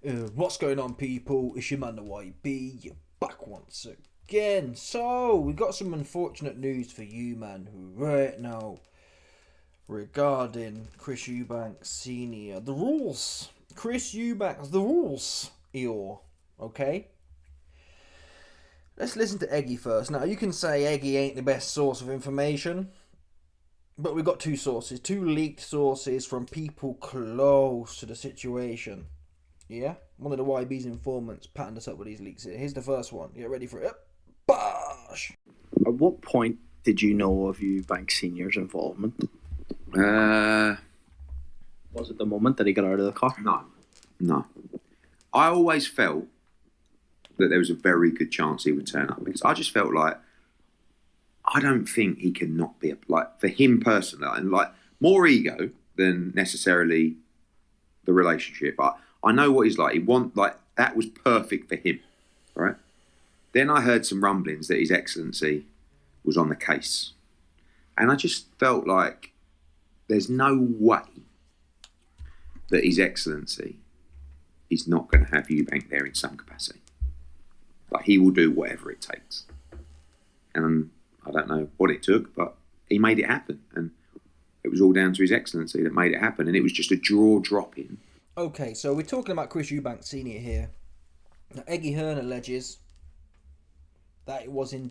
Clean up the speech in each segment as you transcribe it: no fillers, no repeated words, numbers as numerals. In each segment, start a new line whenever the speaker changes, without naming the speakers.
What's going on, people? It's your man the YB. You're back once again. So we got some unfortunate news for you, man. Right now, regarding Chris Eubank Senior, the rules. Chris Eubank's the rules. Eeyore. Okay. Let's listen to Eggy first. Now you can say Eggy ain't the best source of information, but we've got two sources, two leaked sources from people close to the situation. Yeah, one of the YB's informants patterned us up with these leaks here. Here's the first one. Get ready for it. Bosh!
At what point did you know of Eubank Senior's involvement?
Uh,
Was it the moment that he got out of the car?
no. I always felt that there was a very good chance he would turn up because I just felt like I don't think he can not be like for him personally and like more ego than necessarily the relationship. I know what he's like. He like that was perfect for him, right? Then I heard some rumblings that His Excellency was on the case, and I just felt like there's no way that His Excellency is not going to have Eubank there in some capacity. Like he will do whatever it takes, and I don't know what it took, but he made it happen, and it was all down to His Excellency that made it happen, and it was just a jaw dropping.
Okay, so we're talking about Chris Eubank Senior here. Now, Eggy Hearn alleges that it wasn't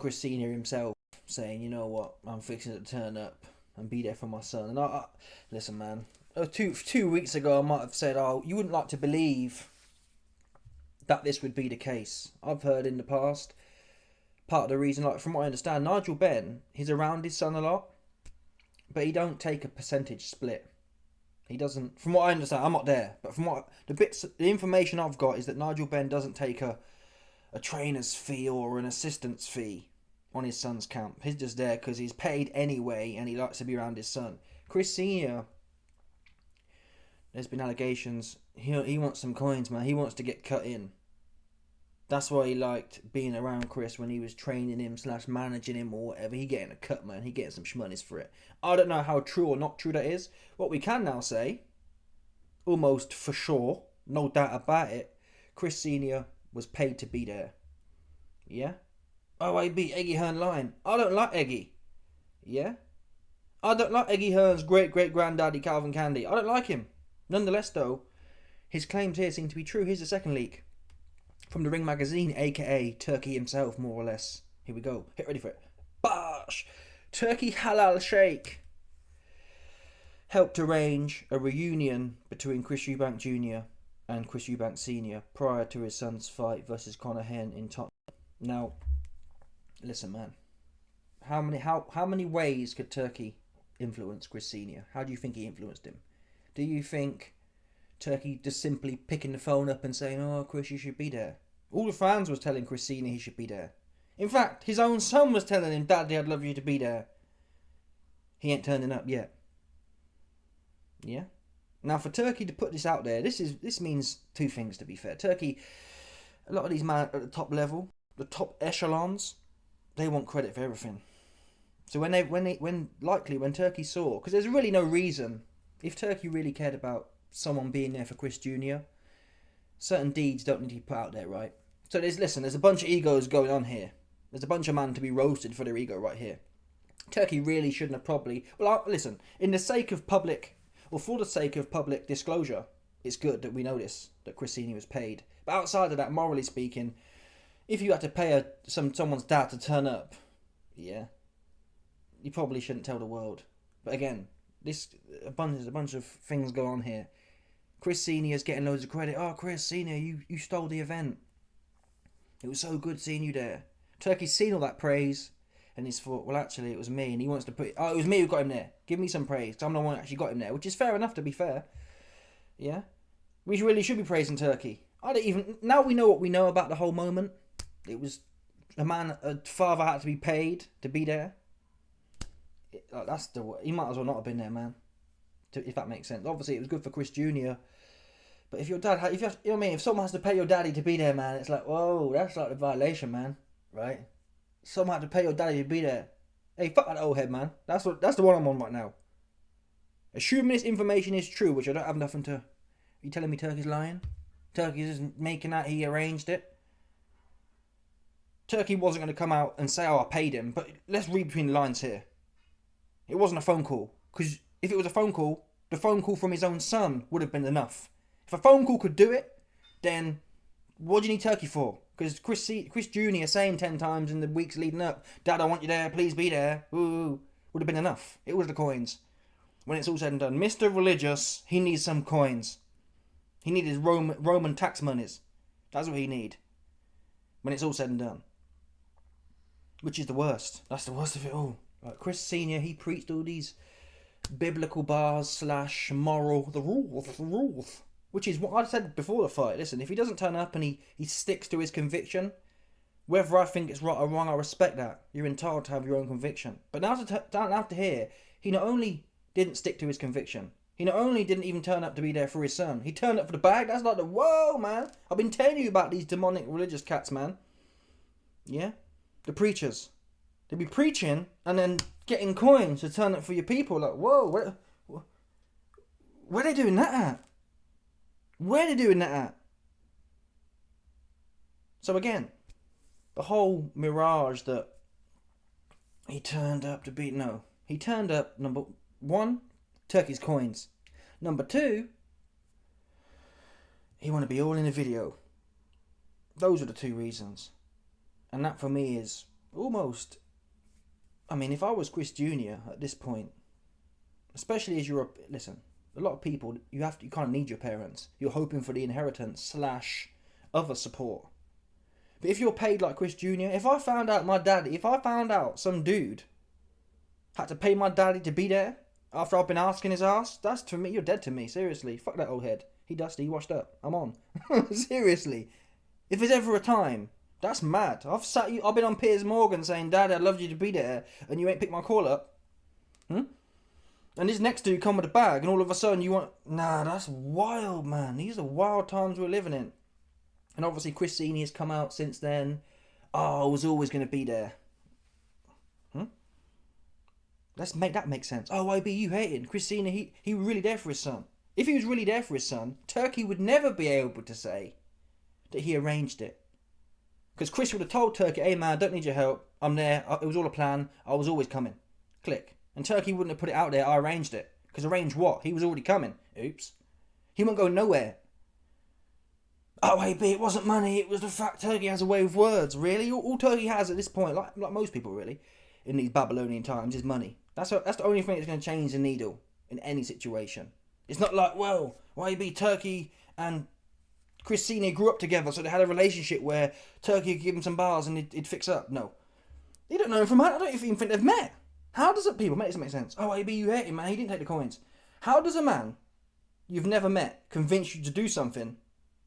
Chris Senior himself saying, you know what, I'm fixing to turn up and be there for my son. And I listen, man, two weeks ago I might have said, oh, you wouldn't like to believe that this would be the case. I've heard in the past, part of the reason, like from what I understand, Nigel Benn, he's around his son a lot, but he don't take a percentage split. He doesn't, from what I understand, I'm not there, but from what the information I've got is that Nigel Benn doesn't take a trainer's fee or an assistant's fee on his son's camp. He's just there because he's paid anyway and he likes to be around his son. Chris Senior, there's been allegations, he wants some coins, man. He wants to get cut in. That's why he liked being around Chris when he was training him / managing him or whatever. He getting a cut, man. He getting some shmoneys for it. I don't know how true or not true that is. What we can now say, almost for sure, no doubt about it, Chris Senior was paid to be there. Yeah? Oh, I beat Eggy Hearn lying. I don't like Eggy. Yeah? I don't like Eggy Hearn's great-great-granddaddy Calvin Candy. I don't like him. Nonetheless, though, his claims here seem to be true. Here's the second leak. From the Ring magazine, aka Turkey himself, more or less. Here we go. Get ready for it. Bosh! Turki Alalshikh helped arrange a reunion between Chris Eubank Jr. and Chris Eubank Sr. prior to his son's fight versus Conor Henn in Tottenham. Now, listen, man. How many ways could Turkey influence Chris Sr.? How do you think he influenced him? Do you think Turkey just simply picking the phone up and saying, oh, Chris, you should be there? All the fans was telling Chris Senior he should be there. In fact, his own son was telling him, Daddy, I'd love you to be there. He ain't turning up yet. Yeah? Now, for Turkey to put this out there, this means two things, to be fair. Turkey, a lot of these men at the top level, the top echelons, they want credit for everything. So when Turkey saw, because there's really no reason, if Turkey really cared about someone being there for Chris Jr., certain deeds don't need to be put out there, right? So there's a bunch of egos going on here. There's a bunch of men to be roasted for their ego right here. Turkey really shouldn't have probably... Well, listen, for the sake of public disclosure, it's good that we know this, that Chris Senior was paid. But outside of that, morally speaking, if you had to pay someone's dad to turn up, you probably shouldn't tell the world. But again, there's a bunch of things go on here. Chris Senior's getting loads of credit. Oh, Chris Senior, you stole the event. It was so good seeing you there. Turkey's seen all that praise, and he's thought, well, actually, it was me, and he wants to it was me who got him there. Give me some praise, because I'm the one who actually got him there, which is fair enough, to be fair. Yeah? We really should be praising Turkey. Now we know what we know about the whole moment. It was a father had to be paid to be there. He might as well not have been there, man. If that makes sense. Obviously, it was good for Chris Jr., but if your dad if someone has to pay your daddy to be there, man, it's like, whoa, that's like a violation, man, right? Someone had to pay your daddy to be there. Hey, fuck that old head, man. That's the one I'm on right now. Assuming this information is true, which I don't have nothing to You telling me Turkey's lying? Turkey isn't making that he arranged it? Turkey wasn't going to come out and say, oh, I paid him. But let's read between the lines here. It wasn't a phone call. Because if it was a phone call, the phone call from his own son would have been enough. If a phone call could do it, then what do you need Turkey for? Because Chris Jr. saying 10 times in the weeks leading up, Dad, I want you there, please be there, ooh, would have been enough. It was the coins. When it's all said and done, Mr. Religious, he needs some coins. He needs his Roman tax monies. That's what he need. When it's all said and done. Which is the worst. That's the worst of it all. Like Chris Sr., he preached all these biblical bars / moral, the rules. Which is what I said before the fight. Listen, if he doesn't turn up and he sticks to his conviction, whether I think it's right or wrong, I respect that. You're entitled to have your own conviction. But now to hear, he not only didn't stick to his conviction, he not only didn't even turn up to be there for his son, he turned up for the bag. That's like whoa, man. I've been telling you about these demonic religious cats, man. Yeah? The preachers. They'd be preaching and then getting coins to turn up for your people. Like, whoa, where are they doing that at? Where are they doing that at? So again, the whole mirage that he turned up to beat... No. He turned up, number one, Turkey's coins. Number two, he want to be all in the video. Those are the two reasons. And that for me is almost... I mean, if I was Chris Jr. at this point, especially as you're... Listen, a lot of people, you kind of need your parents. You're hoping for the inheritance / other support. But if you're paid like Chris Jr., if I found out some dude had to pay my daddy to be there after I've been asking his ass, that's to me, you're dead to me, seriously. Fuck that old head. He dusty, he washed up. I'm on. Seriously. If there's ever a time, that's mad. I've been on Piers Morgan saying, Dad, I'd love you to be there, and you ain't picked my call up. And this next dude come with a bag, and all of a sudden you want... Nah, that's wild, man. These are wild times we're living in. And obviously Chris Senior's come out since then. Oh, I was always going to be there. Let's make that make sense. Oh, YB, you hating. Chris Senior, he was really there for his son. If he was really there for his son, Turkey would never be able to say that he arranged it. Because Chris would have told Turkey, hey man, I don't need your help. I'm there. It was all a plan. I was always coming. Click. And Turkey wouldn't have put it out there, I arranged it. Because arrange what? He was already coming. Oops. He won't go nowhere. Oh, AB, it wasn't money. It was the fact Turkey has a way with words. Really? All Turkey has at this point, like most people really, in these Babylonian times, is money. That's the only thing that's going to change the needle in any situation. It's not like, well, YB, Turkey and Chris Senior grew up together, so they had a relationship where Turkey could give him some bars and it'd fix up. No. You don't know him from... I don't even think they've met. How does it... People, make this make sense. Oh, AB, you hate him, man. He didn't take the coins. How does a man you've never met convince you to do something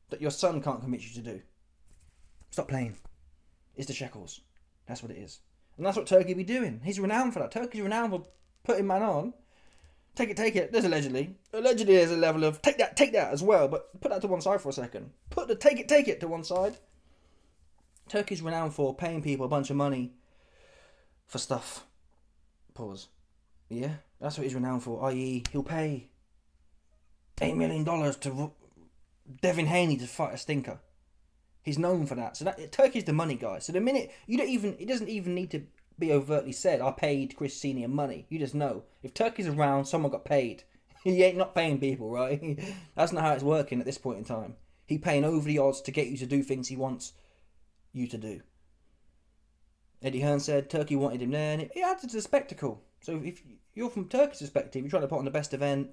that your son can't convince you to do? Stop playing. It's the shekels. That's what it is. And that's what Turkey be doing. He's renowned for that. Turkey's renowned for putting man on. Take it. There's allegedly there's a level of take that as well, but put that to one side for a second. Put the take it to one side. Turkey's renowned for paying people a bunch of money for stuff. Pause. Yeah, that's what he's renowned for, i.e. he'll pay $8 million to Devin Haney to fight a stinker. He's known for that. So Turkey's the money guy. So the minute it doesn't even need to be overtly said, I paid Chris Senior money. You just know. If Turkey's around, someone got paid. He ain't not paying people, right? That's not how it's working at this point in time. He paying over the odds to get you to do things he wants you to do. Eddie Hearn said Turkey wanted him there, and it adds to the spectacle. So if you're from Turkey's perspective, you're trying to put on the best event,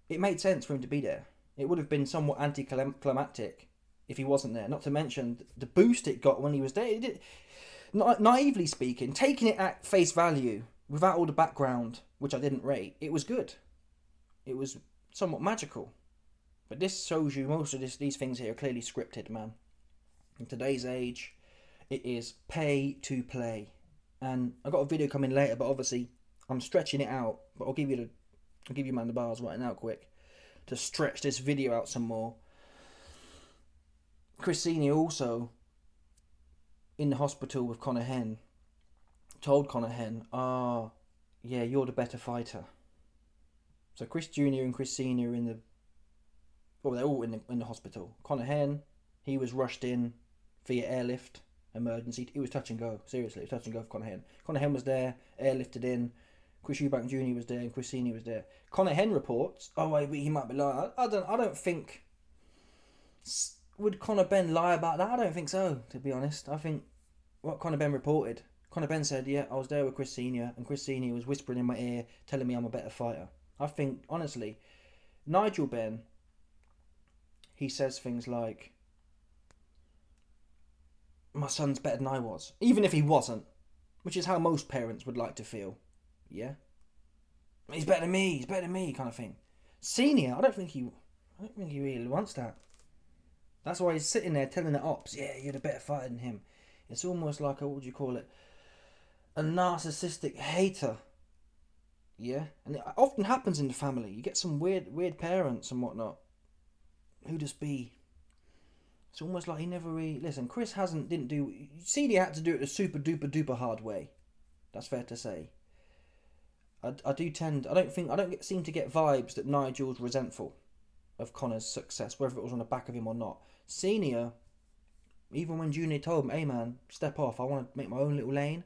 it made sense for him to be there. It would have been somewhat anticlimactic if he wasn't there. Not to mention the boost it got when he was there. Naively speaking, taking it at face value, without all the background, which I didn't rate, it was good. It was somewhat magical. But this shows you most of these things here are clearly scripted, man. In today's age, it is pay to play. And I got a video coming later, but obviously I'm stretching it out. But I'll give you man the bars right now quick to stretch this video out some more. Chris Senior also in the hospital with Conor Henn told Conor Henn, yeah, you're the better fighter. So Chris Jr. and Chris Senior in the Well, they're all in the hospital. Conor Hen, he was rushed in via airlift emergency. It was touch and go. Seriously, it was touch and go for Conor Hen. Conor Hen was there, airlifted in. Chris Eubank Jr. was there, and Chris Senior was there. Conor Hen reports, oh wait, he might be lying. I don't think. Would Conor Benn lie about that? I don't think so, to be honest. I think what Conor Benn reported. Conor Benn said, yeah, I was there with Chris Senior, and Chris Senior was whispering in my ear, telling me I'm a better fighter. I think, honestly, Nigel Benn, he says things like, my son's better than I was, even if he wasn't, which is how most parents would like to feel. Yeah, he's better than me, kind of thing. Senior, I don't think he really wants that. That's why he's sitting there telling the ops, yeah, you're the better fighter than him. It's almost like what would you call it? A narcissistic hater. Yeah, and it often happens in the family. You get some weird parents and whatnot who just be. It's almost like he never really listen. Chris didn't do. Senior had to do it the super duper hard way. That's fair to say. I don't seem to get vibes that Nigel's resentful of Conor's success, whether it was on the back of him or not. Senior, even when Junior told him, hey man, step off, I want to make my own little lane.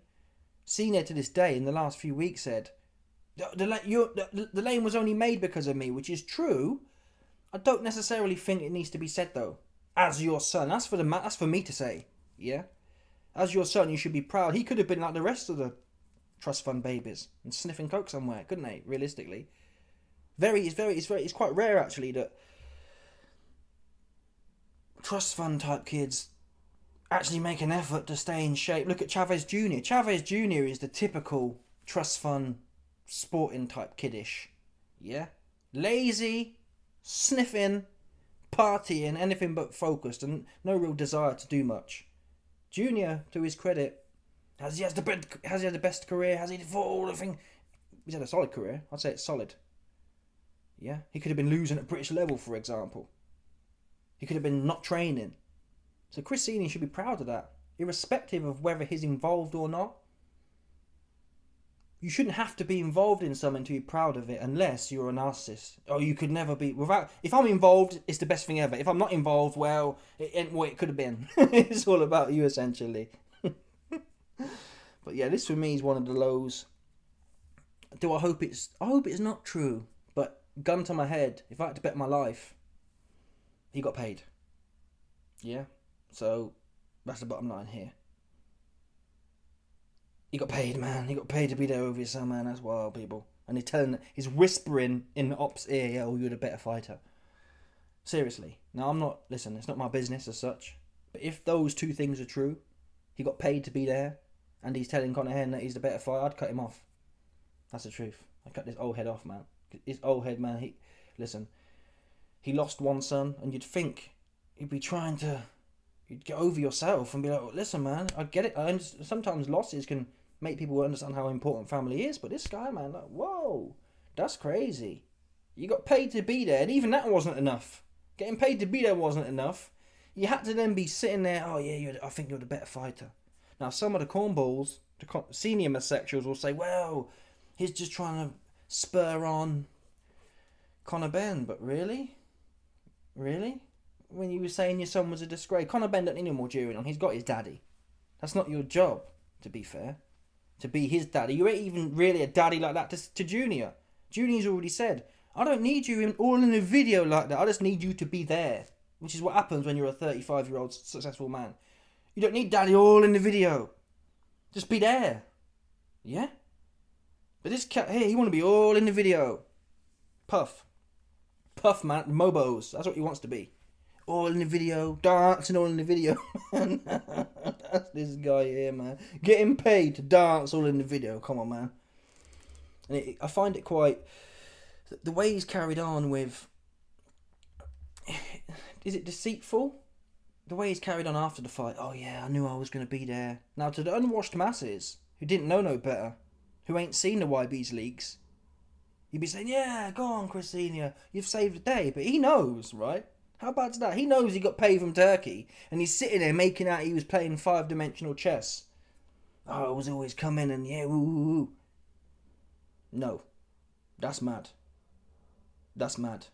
Senior to this day, in the last few weeks, said, the lane was only made because of me, which is true. I don't necessarily think it needs to be said though. As your son, that's for me to say. Yeah, as your son, you should be proud. He could have been like the rest of the trust fund babies and sniffing coke somewhere, couldn't he? Realistically, it's quite rare actually that trust fund type kids actually make an effort to stay in shape. Look at Chavez Jr. Chavez Jr. is the typical trust fund sporting type kiddish. Yeah, lazy, sniffing, partying, anything but focused, and no real desire to do much. Junior, to his credit, has he had the best career? Has he fought all the thing? He's had a solid career. I'd say it's solid. Yeah, he could have been losing at British level, for example. He could have been not training. So Chris Senior should be proud of that, irrespective of whether he's involved or not. You shouldn't have to be involved in something to be proud of it unless you're a narcissist. Oh, you could never be without. If I'm involved, it's the best thing ever. If I'm not involved, well, it could have been. It's all about you essentially. But yeah, this for me is one of the lows. I hope it's not true. But gun to my head, if I had to bet my life, he got paid. Yeah, so that's the bottom line here. He got paid, man. He got paid to be there over his son, man. That's wild, people. And he's whispering in the ops' ear, yeah, oh, you're the better fighter. Seriously. Now, listen, it's not my business as such. But if those two things are true, he got paid to be there, and he's telling Conor Hen that he's the better fighter, I'd cut him off. That's the truth. I'd cut this old head off, man. His old head, man, he lost one son, and you'd think he'd be trying to, you'd get over yourself and be like, listen, man, I get it. Sometimes losses can make people understand how important family is, but this guy, man, like, whoa, that's crazy. You got paid to be there, and even that wasn't enough. Getting paid to be there wasn't enough. You had to then be sitting there, oh yeah, I think you're the better fighter. Now, some of the cornballs, the senior homosexuals will say, well, he's just trying to spur on Conor Benn, but really? Really? When you were saying your son was a disgrace, Conor Benn don't need no more jeering on, he's got his daddy. That's not your job, to be fair. To be his daddy. You ain't even really a daddy like that to Junior. Junior's already said, I don't need you all in a video like that. I just need you to be there. Which is what happens when you're a 35-year-old successful man. You don't need daddy all in the video. Just be there. Yeah? But this cat here, he want to be all in the video. Puff, man. Mobos. That's what he wants to be. All in the video. Dancing all in the video. That's this guy here, man. Getting paid to dance all in the video. Come on, man. And I find it quite... The way he's carried on with... Is it deceitful? The way he's carried on after the fight. Oh, yeah, I knew I was going to be there. Now, to the unwashed masses, who didn't know no better, who ain't seen the YB's leaks, you'd be saying, yeah, go on, Chris Senior. You've saved the day. But he knows, right? How bad's that? He knows he got paid from Turkey, and he's sitting there making out he was playing 5-dimensional chess. Oh, I was always coming and yeah, woo, woo, woo. No. That's mad. That's mad.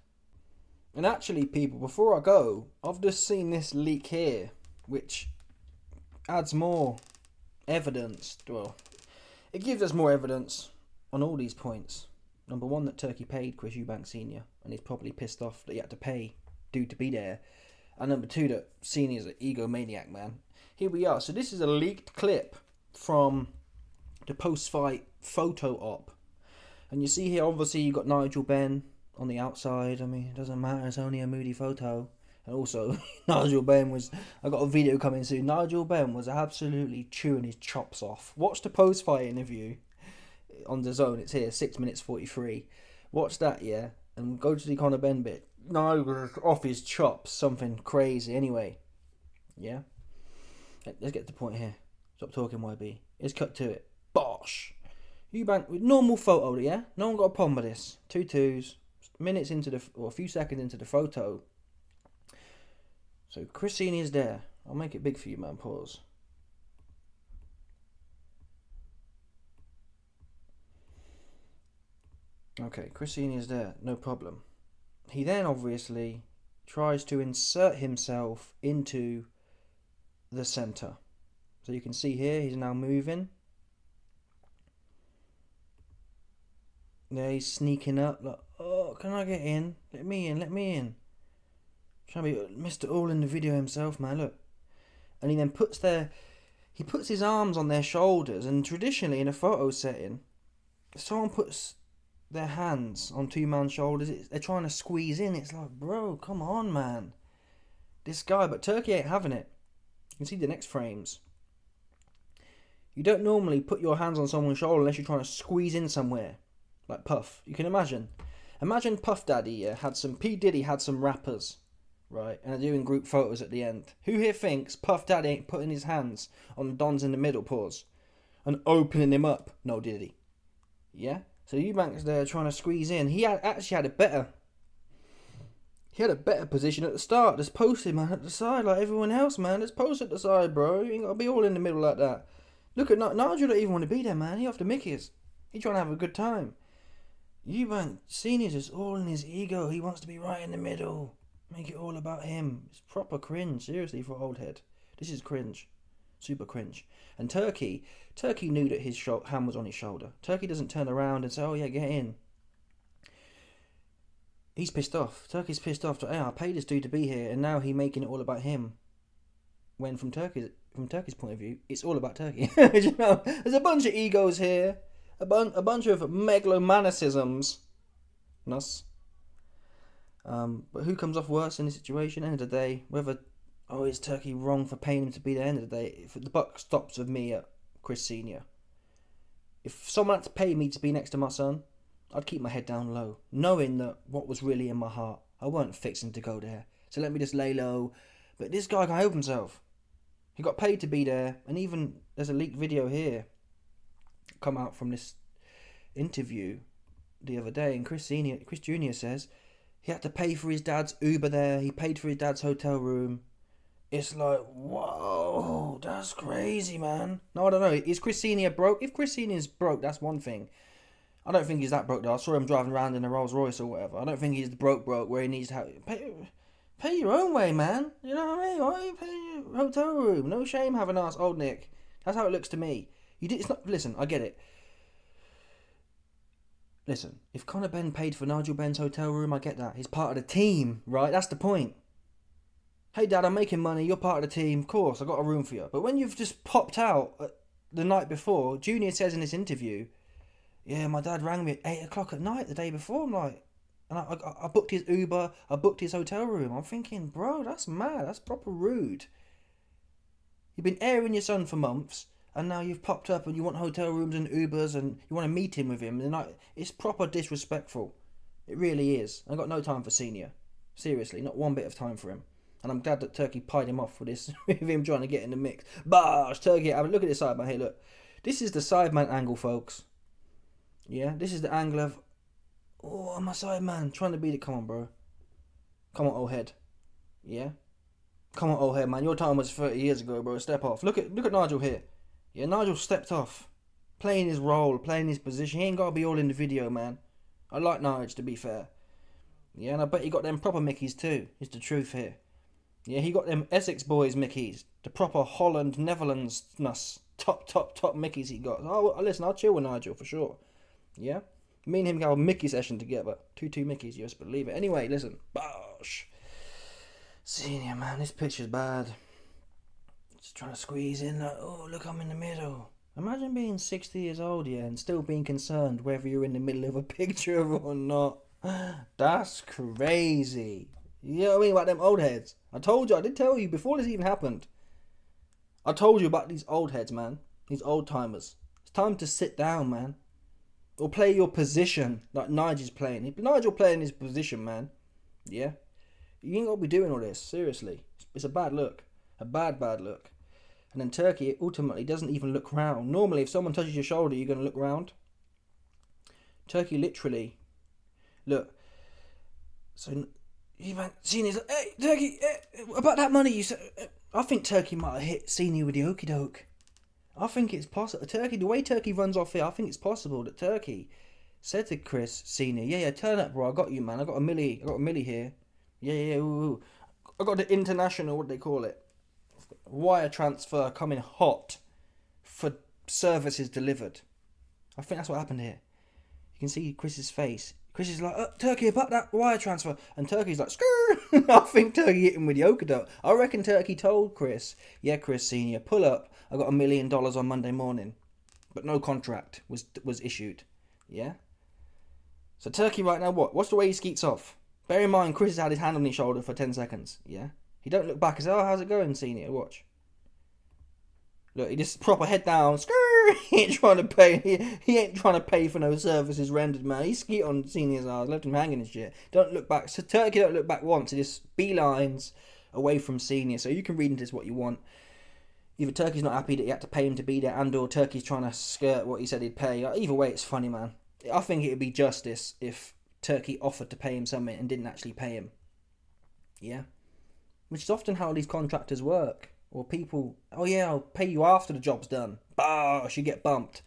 And actually, people, before I go, I've just seen this leak here, which adds more evidence. Well, it gives us more evidence on all these points. Number one, that Turkey paid Chris Eubank Sr. and he's probably pissed off that he had to pay dude to be there. And number two, that Senior's an egomaniac, man. Here we are. So this is a leaked clip from the post-fight photo op. And you see here, obviously, you got Nigel Benn on the outside. I mean, it doesn't matter. It's only a moody photo. And also, Nigel Benn was... I got a video coming soon. Nigel Benn was absolutely chewing his chops off. Watch the post-fight interview on the Zone. It's here, 6 minutes 43. Watch that, yeah? And go to the Conor Benn bit. Nigel was off his chops. Something crazy. Anyway, yeah? Let's get to the point here. Stop talking, YB. Let's cut to it. Bosh! Eubank with normal photo, yeah? No one got a problem with this. 2-2s. Minutes into the... or a few seconds into the photo. So Chris Senior's there. I'll make it big for you, man. Pause. Okay, Chris Senior's there. No problem. He then obviously tries to insert himself into the centre. So you can see here, he's now moving. There he's sneaking up. Like, oh, can I get in? Let me in, let me in. Trying to be Mr. All in the video himself, man, look. And he then puts his arms on their shoulders, and traditionally in a photo setting, if someone puts their hands on two man's shoulders, they're trying to squeeze in. It's like, bro, come on, man. This guy, but Turkey ain't having it. You can see the next frames. You don't normally put your hands on someone's shoulder unless you're trying to squeeze in somewhere. Like Puff. You can imagine. Imagine Puff Daddy P. Diddy had some rappers, right? And they're doing group photos at the end. Who here thinks Puff Daddy ain't putting his hands on the Dons in the middle, pause, and opening him up? No, did he? Yeah? So Eubank's there trying to squeeze in. He actually had a better position at the start. Just posted, man, at the side like everyone else, man. Just post at the side, bro. You ain't got to be all in the middle like that. Look at Nigel don't even want to be there, man. He off the Mickeys. He trying to have a good time. Eubank Senior's just all in his ego. He wants to be right in the middle. Make it all about him. It's proper cringe, seriously, for old head. This is cringe. Super cringe. And Turkey knew that his hand was on his shoulder. Turkey doesn't turn around and say, oh yeah, get in. He's pissed off. Turkey's pissed off. I paid this dude to be here, and now he's making it all about him. When from Turkey's point of view, it's all about Turkey. You know, there's a bunch of egos here. A bunch of megalomanicisms. But who comes off worse in this situation? End of the day, whether is Turkey wrong for paying him to be there? End of the day, if the buck stops with me at Chris Senior. If someone had to pay me to be next to my son, I'd keep my head down low, knowing that what was really in my heart, I weren't fixing to go there. So let me just lay low. But this guy can't help himself. He got paid to be there, and even there's a leaked video here come out from this interview the other day, and Chris Jr. says he had to pay for his dad's Uber there. He paid for his dad's hotel room. It's like, whoa, that's crazy, man. No, I don't know. Is Chris Senior broke? If Chris Senior's broke, that's one thing. I don't think he's that broke, though. I saw him driving around in a Rolls Royce or whatever. I don't think he's broke where he needs to have... Pay your own way, man. You know what I mean? Why you pay your hotel room? No shame having asked old Nick. That's how it looks to me. It's not... Listen, I get it. Listen, if Conor Benn paid for Nigel Benn's hotel room, I get that. He's part of the team, right? That's the point. Hey, Dad, I'm making money. You're part of the team. Of course, I got a room for you. But when you've just popped out the night before, Junior says in this interview, yeah, my dad rang me at 8 o'clock at night the day before. I'm like... And I booked his Uber, I booked his hotel room. I'm thinking, bro, that's mad. That's proper rude. You've been airing your son for months, and now you've popped up and you want hotel rooms and Ubers and you want to meet him with him. And it's proper disrespectful. It really is. I've got no time for Senior. Seriously, not one bit of time for him. And I'm glad that Turkey pied him off for this, with him trying to get in the mix. Bosh, Turkey, look at this sideman here, look. This is the sideman angle, folks. Yeah, this is the angle of... Oh, I'm a side man. Trying to beat it. Come on, bro. Come on, old head. Yeah? Come on, old head, man. Your time was 30 years ago, bro. Step off. Look at Nigel here. Yeah, Nigel stepped off. Playing his role, playing his position. He ain't got to be all in the video, man. I like Nigel, to be fair. Yeah, and I bet he got them proper Mickeys too, is the truth here. Yeah, he got them Essex boys Mickeys. The proper Holland, Netherlands, top Mickeys he got. Oh, listen, I'll chill with Nigel for sure. Yeah? Me and him got a Mickey session together. Two Mickeys, you just believe it. Anyway, listen. Bosh. Senior, man, this picture's bad. Just trying to squeeze in like, oh, look, I'm in the middle. Imagine being 60 years old, yeah, and still being concerned whether you're in the middle of a picture or not. That's crazy. You know what I mean about them old heads? I did tell you before this even happened. I told you about these old heads, man. These old timers. It's time to sit down, man. Or play your position like Nigel's playing. Nigel playing his position, man. Yeah? You ain't got to be doing all this, seriously. It's a bad look. A bad look. And then Turkey ultimately doesn't even look round. Normally, if someone touches your shoulder, you're going to look round. Turkey literally... Look. So, Eubank, Senior's like, hey, Turkey, about that money you said... I think Turkey might have hit Senior with the okie doke. I think it's possible. Turkey, the way Turkey runs off here, I think it's possible that Turkey said to Chris Senior, yeah, turn up, bro. I got you, man. I got a milli here. Yeah. Ooh. I got the international, what do they call it? Wire transfer coming hot for services delivered. I think that's what happened here. You can see Chris's face. Chris is like, Turkey, about that wire transfer. And Turkey's like, skrrr. I think Turkey hit him with the okadok. I reckon Turkey told Chris, yeah, Chris Senior, pull up. I got $1 million on Monday morning. But no contract was issued. Yeah? So Turkey right now, what? What's the way he skeets off? Bear in mind, Chris has had his hand on his shoulder for 10 seconds. Yeah? He don't look back and say, oh, how's it going, Senior? Watch. Look, he just proper head down. Skrrr! He ain't trying to pay. He ain't trying to pay for no services rendered, man. He skeet on Senior's ass, left him hanging and shit. Don't look back. So Turkey don't look back once. He just beelines away from Senior. So you can read into this what you want. Either Turkey's not happy that he had to pay him to be there, and or Turkey's trying to skirt what he said he'd pay. Either way, it's funny, man. I think it would be justice if Turkey offered to pay him something and didn't actually pay him. Yeah? Which is often how these contractors work. Or people, oh yeah, I'll pay you after the job's done. Bosh, you get bumped.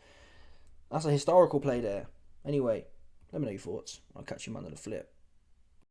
That's a historical play there. Anyway, let me know your thoughts. I'll catch you on the flip.